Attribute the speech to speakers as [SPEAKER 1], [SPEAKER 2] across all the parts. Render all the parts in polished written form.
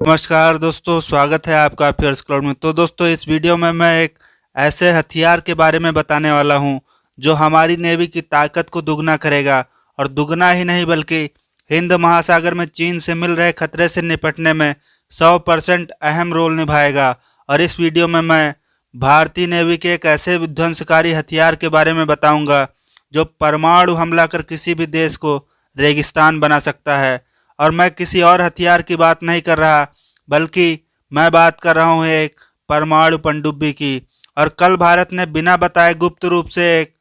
[SPEAKER 1] नमस्कार दोस्तों, स्वागत है आपका अफेयर्स क्लाउड में। तो दोस्तों, इस वीडियो में मैं एक ऐसे हथियार के बारे में बताने वाला हूं जो हमारी नेवी की ताकत को दुगना करेगा, और दुगना ही नहीं बल्कि हिंद महासागर में चीन से मिल रहे खतरे से निपटने में 100% अहम रोल निभाएगा। और इस वीडियो में मैं भारतीय नेवी के एक ऐसे विध्वंसकारी हथियार के बारे में बताऊंगा जो परमाणु हमला कर किसी भी देश को रेगिस्तान बना सकता है। और मैं किसी और हथियार की बात नहीं कर रहा, बल्कि मैं बात कर रहा हूँ एक परमाणु पनडुब्बी की। और कल भारत ने बिना बताए गुप्त रूप से एक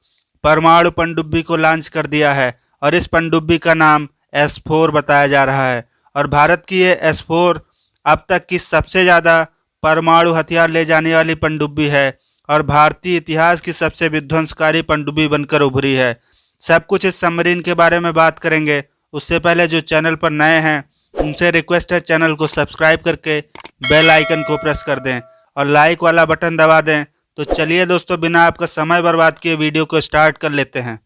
[SPEAKER 1] परमाणु पनडुब्बी को लॉन्च कर दिया है, और इस पनडुब्बी का नाम S4 बताया जा रहा है। और भारत की ये S4 अब तक की सबसे ज़्यादा परमाणु हथियार ले जाने वाली पनडुब्बी है, और भारतीय इतिहास की सबसे विध्वंसकारी पनडुब्बी बनकर उभरी है। सब कुछ इस सबमरीन के बारे में बात करेंगे। उससे पहले जो चैनल पर नए हैं उनसे रिक्वेस्ट है, चैनल को सब्सक्राइब करके बेल आइकन को प्रेस कर दें और लाइक वाला बटन दबा दें। तो चलिए दोस्तों, बिना आपका समय बर्बाद किए वीडियो को स्टार्ट कर लेते हैं।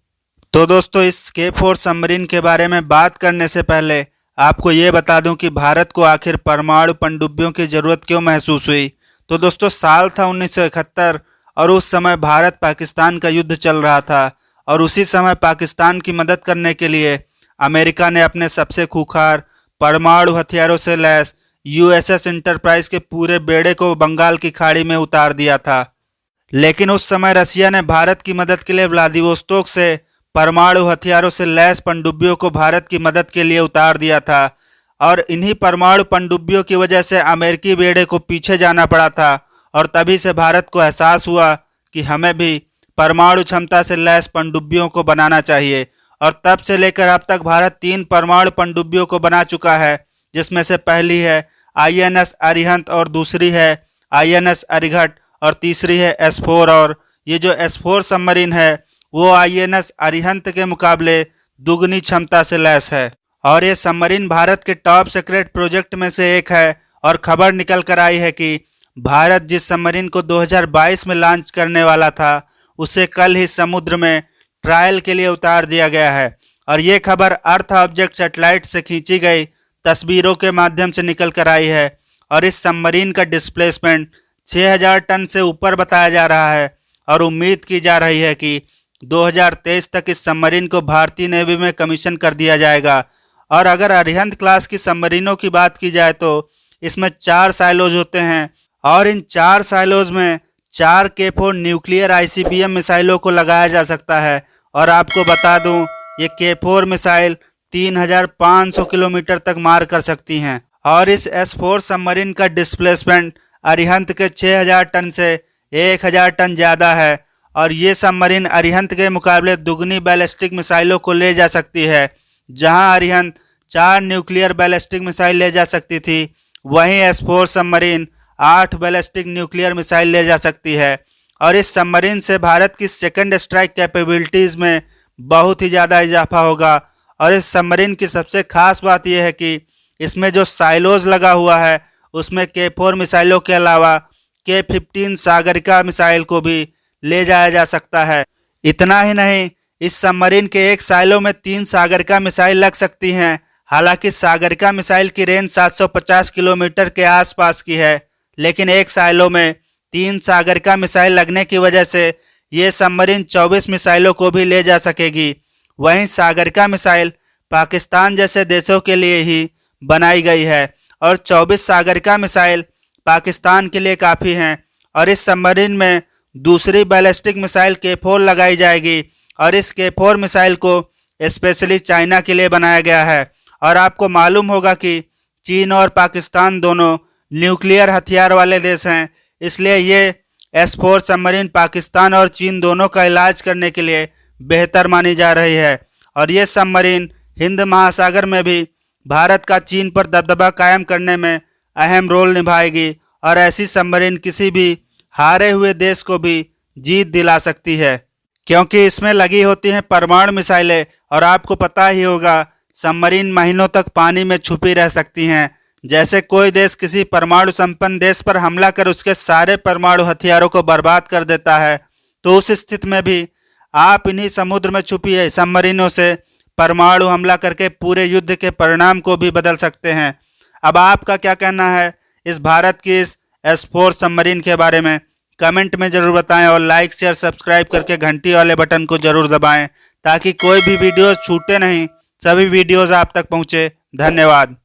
[SPEAKER 1] तो दोस्तों, इस K4 सबमरीन के बारे में बात करने से पहले आपको ये बता दूं कि भारत को आखिर परमाणु पनडुब्बियों की ज़रूरत क्यों महसूस हुई। तो दोस्तों, साल था 1971 और उस समय भारत पाकिस्तान का युद्ध चल रहा था। और उसी समय पाकिस्तान की मदद करने के लिए अमेरिका ने अपने सबसे खूंखार परमाणु हथियारों से लैस USS इंटरप्राइज के पूरे बेड़े को बंगाल की खाड़ी में उतार दिया था। लेकिन उस समय रसिया ने भारत की मदद के लिए व्लादिवोस्तोक से परमाणु हथियारों से लैस पनडुब्बियों को भारत की मदद के लिए उतार दिया था। और इन्हीं परमाणु पनडुब्बियों की वजह से अमेरिकी बेड़े को पीछे जाना पड़ा था। और तभी से भारत को एहसास हुआ कि हमें भी परमाणु क्षमता से लैस पनडुब्बियों को बनाना चाहिए। और तब से लेकर अब तक भारत 3 परमाणु पनडुब्बियों को बना चुका है, जिसमें से पहली है INS अरिहंत, और दूसरी है INS अरिघट, और तीसरी है S4। और ये जो S4 सबमरीन है वो INS अरिहंत के मुकाबले दुगनी क्षमता से लैस है। और ये सबमरीन भारत के टॉप सीक्रेट प्रोजेक्ट में से एक है। और खबर निकल कर आई है कि भारत जिस सबमरीन को 2022 में लॉन्च करने वाला था उसे कल ही समुद्र में ट्रायल के लिए उतार दिया गया है। और ये खबर अर्थ ऑब्जेक्ट सैटेलाइट से खींची गई तस्वीरों के माध्यम से निकल कर आई है। और इस सबमरीन का डिस्प्लेसमेंट 6000 टन से ऊपर बताया जा रहा है। और उम्मीद की जा रही है कि 2023 तक इस सबमरीन को भारतीय नेवी में कमीशन कर दिया जाएगा। और अगर अरिहंत क्लास की सबमरीनों की बात की जाए तो इसमें 4 साइलोज होते हैं, और इन 4 साइलोज में 4 K4 न्यूक्लियर ICBM मिसाइलों को लगाया जा सकता है। और आपको बता दूं, ये K4 मिसाइल 3500 किलोमीटर तक मार कर सकती हैं। और इस S4 सबमरीन का डिस्प्लेसमेंट अरिहंत के 6000 टन से 1000 टन ज़्यादा है। और ये सबमरीन अरिहंत के मुकाबले दुगनी बैलिस्टिक मिसाइलों को ले जा सकती है। जहां अरिहंत 4 न्यूक्लियर बैलिस्टिक मिसाइल ले जा सकती थी, वहीं S4 submarine 8 ballistic nuclear missile ले जा सकती है। और इस सबमरीन से भारत की सेकंड स्ट्राइक कैपेबिलिटीज़ में बहुत ही ज़्यादा इजाफा होगा। और इस सबमरीन की सबसे खास बात यह है कि इसमें जो साइलोज लगा हुआ है उसमें K4 मिसाइलों के अलावा K15 सागरिका मिसाइल को भी ले जाया जा सकता है। इतना ही नहीं, इस सबमरीन के एक साइलो में 3 सागरिका मिसाइल लग सकती हैं। हालांकि सागरिका मिसाइल की रेंज 750 किलोमीटर के आसपास की है, लेकिन एक साइलो में 3 सागरिका मिसाइल लगने की वजह से ये सबमरीन 24 मिसाइलों को भी ले जा सकेगी। वहीं सागरिका मिसाइल पाकिस्तान जैसे देशों के लिए ही बनाई गई है, और 24 सागरिका मिसाइल पाकिस्तान के लिए काफ़ी हैं। और इस सबमरीन में दूसरी बैलिस्टिक मिसाइल K4 लगाई जाएगी, और इस K4 मिसाइल को स्पेशली चाइना के लिए बनाया गया है। और आपको मालूम होगा कि चीन और पाकिस्तान दोनों न्यूक्लियर हथियार वाले देश हैं, इसलिए ये S4 सबमरीन पाकिस्तान और चीन दोनों का इलाज करने के लिए बेहतर मानी जा रही है। और ये सबमरीन हिंद महासागर में भी भारत का चीन पर दबदबा कायम करने में अहम रोल निभाएगी। और ऐसी सबमरीन किसी भी हारे हुए देश को भी जीत दिला सकती है, क्योंकि इसमें लगी होती हैं परमाणु मिसाइलें। और आपको पता ही होगा, सबमरीन महीनों तक पानी में छुपी रह सकती हैं। जैसे कोई देश किसी परमाणु संपन्न देश पर हमला कर उसके सारे परमाणु हथियारों को बर्बाद कर देता है, तो उस स्थिति में भी आप इन्हीं समुद्र में छुपी सबमरीनों से परमाणु हमला करके पूरे युद्ध के परिणाम को भी बदल सकते हैं। अब आपका क्या कहना है इस भारत की इस S4 सबमरीन के बारे में? कमेंट में जरूर बताएं और लाइक शेयर सब्सक्राइब करके घंटी वाले बटन को जरूर दबाएं ताकि कोई भी वीडियो छूटे नहीं, सभी वीडियोस आप तक पहुंचे। धन्यवाद।